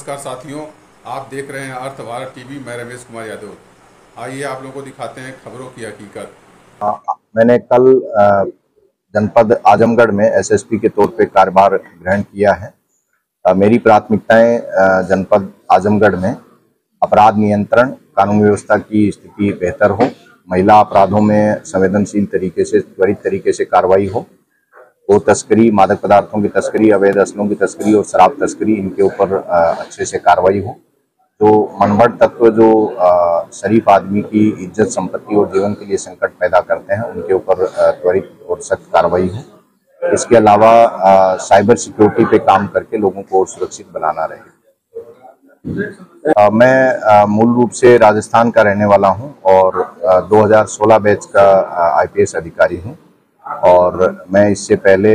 नमस्कार साथियों, आप देख रहे हैं अर्थ भारत टीवी। मैं रमेश कुमार यादव। आइए आप लोगों को दिखाते हैं खबरों की हकीकत। मैंने कल जनपद आजमगढ़ में एसएसपी के तौर पे कार्यभार ग्रहण किया है। मेरी प्राथमिकताएं जनपद आजमगढ़ में अपराध नियंत्रण, कानून व्यवस्था की स्थिति बेहतर हो, महिला अपराधों में संवेदनशील तरीके से, त्वरित तरीके से कार्रवाई हो, वो तस्करी, मादक पदार्थों की तस्करी, अवैध असलों की तस्करी और शराब तस्करी, इनके ऊपर अच्छे से कार्रवाई हो। जो मनगढ़ तत्व जो शरीफ आदमी की इज्जत, संपत्ति और जीवन के लिए संकट पैदा करते हैं, उनके ऊपर त्वरित और सख्त कार्रवाई हो। इसके अलावा साइबर सिक्योरिटी पे काम करके लोगों को और सुरक्षित बनाना रहे। मैं मूल रूप से राजस्थान का रहने वाला हूं और 2016 बैच का आईपीएस अधिकारी हूं और मैं इससे पहले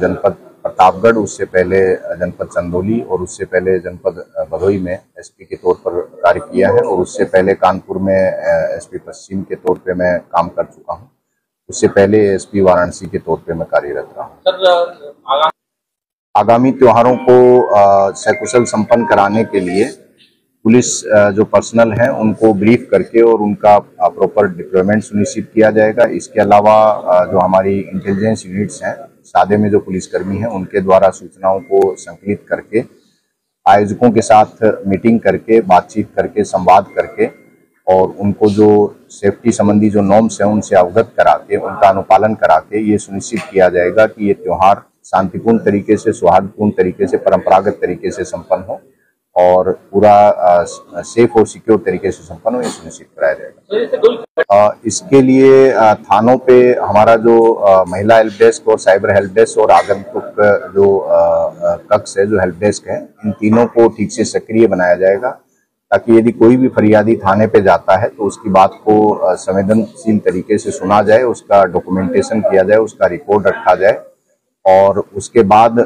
जनपद प्रतापगढ़, उससे पहले जनपद चंदौली और उससे पहले जनपद भदोही में एसपी के तौर पर कार्य किया है और उससे पहले कानपुर में एसपी पश्चिम के तौर पे मैं काम कर चुका हूं। उससे पहले एसपी वाराणसी के तौर पे मैं कार्यरत रहा हूं। आगामी त्योहारों को सकुशल संपन्न कराने के लिए पुलिस जो पर्सनल है उनको ब्रीफ करके और उनका प्रॉपर डिप्लॉयमेंट सुनिश्चित किया जाएगा। इसके अलावा जो हमारी इंटेलिजेंस यूनिट्स हैं, सादे में जो पुलिसकर्मी हैं, उनके द्वारा सूचनाओं को संकलित करके आयोजकों के साथ मीटिंग करके, बातचीत करके, संवाद करके और उनको जो सेफ्टी संबंधी जो नॉर्म्स हैं उनसे अवगत करा के, उनका अनुपालन करा के ये सुनिश्चित किया जाएगा कि ये त्यौहार शांतिपूर्ण तरीके से, सौहार्दपूर्ण तरीके से, परंपरागत तरीके से संपन्न हो और पूरा सेफ और सिक्योर तरीके से संपन्न हो, ये सुनिश्चित कराया जाएगा। इसके लिए थानों पे हमारा जो महिला हेल्प डेस्क और साइबर हेल्प डेस्क और आगंतुक जो कक्ष है, जो हेल्प डेस्क है, इन तीनों को ठीक से सक्रिय बनाया जाएगा ताकि यदि कोई भी फरियादी थाने पे जाता है तो उसकी बात को संवेदनशील तरीके से सुना जाए, उसका डॉक्यूमेंटेशन किया जाए, उसका रिकॉर्ड रखा जाए और उसके बाद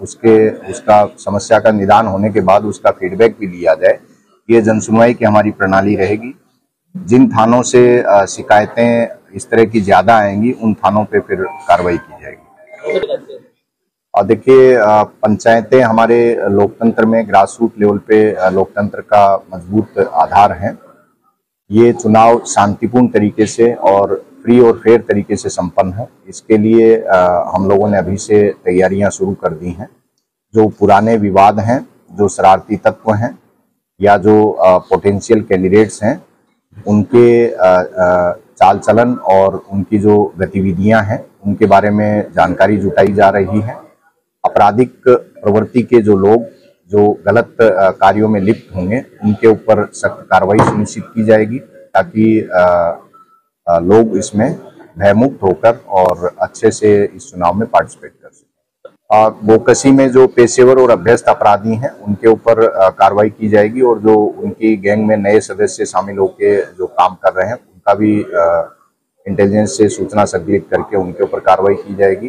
उसका समस्या का निदान होने के बाद उसका फीडबैक भी लिया जाए। ये जनसुनवाई की हमारी प्रणाली रहेगी। जिन थानों से शिकायतें इस तरह की ज्यादा आएंगी उन थानों पे फिर कार्रवाई की जाएगी। और देखिए, पंचायतें हमारे लोकतंत्र में ग्रास रूट लेवल पे लोकतंत्र का मजबूत आधार है। ये चुनाव शांतिपूर्ण तरीके से और फ्री और फेयर तरीके से संपन्न हो, इसके लिए हम लोगों ने अभी से तैयारियां शुरू कर दी हैं। जो पुराने विवाद हैं, जो शरारती तत्व हैं या जो पोटेंशियल कैंडिडेट्स हैं, उनके चाल चलन और उनकी जो गतिविधियां हैं उनके बारे में जानकारी जुटाई जा रही है। आपराधिक प्रवृत्ति के जो लोग जो गलत कार्यों में लिप्त होंगे उनके ऊपर सख्त कार्रवाई सुनिश्चित की जाएगी ताकि लोग इसमें भयमुक्त होकर और अच्छे से इस चुनाव में पार्टिसिपेट कर सकें। बोकसी में जो पेशेवर और अभ्यस्त अपराधी हैं उनके ऊपर कार्रवाई की जाएगी और जो उनकी गैंग में नए सदस्य शामिल होकर जो काम कर रहे हैं उनका भी इंटेलिजेंस से सूचना संकलित करके उनके ऊपर कार्रवाई की जाएगी।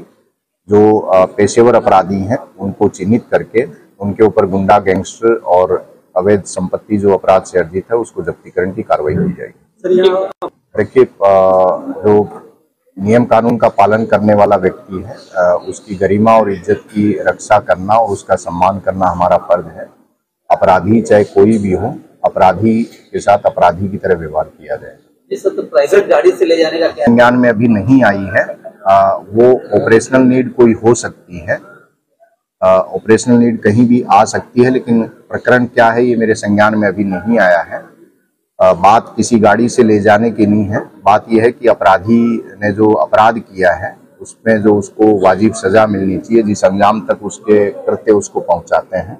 जो पेशेवर अपराधी हैं उनको चिन्हित करके उनके ऊपर गुंडा, गैंगस्टर और अवैध संपत्ति जो अपराध से अर्जित है उसको जब्तीकरण की कार्रवाई की जाएगी। देखिए, जो नियम कानून का पालन करने वाला व्यक्ति है, उसकी गरिमा और इज्जत की रक्षा करना और उसका सम्मान करना हमारा फर्ज है। अपराधी चाहे कोई भी हो, अपराधी के साथ अपराधी की तरह व्यवहार किया जाए। तो प्राइवेट गाड़ी से ले जाने का क्या संज्ञान में अभी नहीं आई है। वो ऑपरेशनल नीड कोई हो सकती है, ऑपरेशनल नीड कहीं भी आ सकती है, लेकिन प्रकरण क्या है ये मेरे संज्ञान में अभी नहीं आया है। बात किसी गाड़ी से ले जाने की नहीं है। बात यह है कि अपराधी ने जो अपराध किया है उसमें जो उसको वाजिब सजा मिलनी चाहिए, जिस अंजाम तक उसके कृत्य उसको पहुंचाते हैं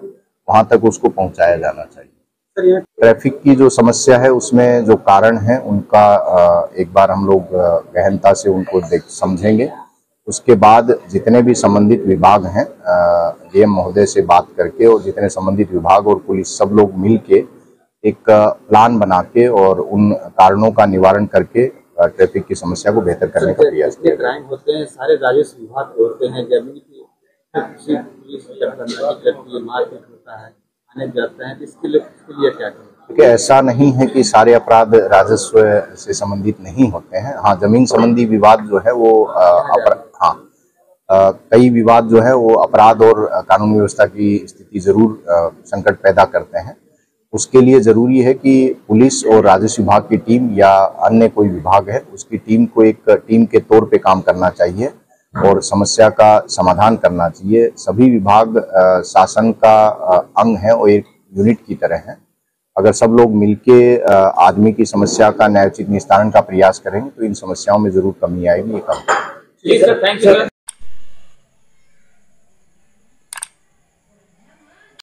वहां तक उसको पहुंचाया जाना चाहिए। ट्रैफिक की जो समस्या है उसमें जो कारण है उनका एक बार हम लोग गहनता से उनको समझेंगे। उसके बाद जितने भी संबंधित विभाग हैं, डीएम महोदय से बात करके और जितने संबंधित विभाग और पुलिस सब लोग मिल के एक प्लान बना के और उन कारणों का निवारण करके ट्रैफिक की समस्या को बेहतर करने का प्रयास किया। क्राइम होते हैं, सारे राजस्व विभाग के होते हैं, जमीन की मारपीट होता है, आने जाते हैं, इसके लिए क्या करें? देखिए, ऐसा नहीं है कि सारे अपराध राजस्व से संबंधित नहीं होते हैं। हाँ, जमीन संबंधी विवाद जो है वो हाँ, कई विवाद जो है वो अपराध और कानून व्यवस्था की स्थिति जरूर संकट पैदा करते हैं। उसके लिए जरूरी है कि पुलिस और राजस्व विभाग की टीम या अन्य कोई विभाग है उसकी टीम को एक टीम के तौर पे काम करना चाहिए और समस्या का समाधान करना चाहिए। सभी विभाग शासन का अंग है और एक यूनिट की तरह है। अगर सब लोग मिलके आदमी की समस्या का न्यायोचित निस्तारण का प्रयास करेंगे तो इन समस्याओं में जरूर कमी आएगी। ये काम ठीक है, थैंक यू।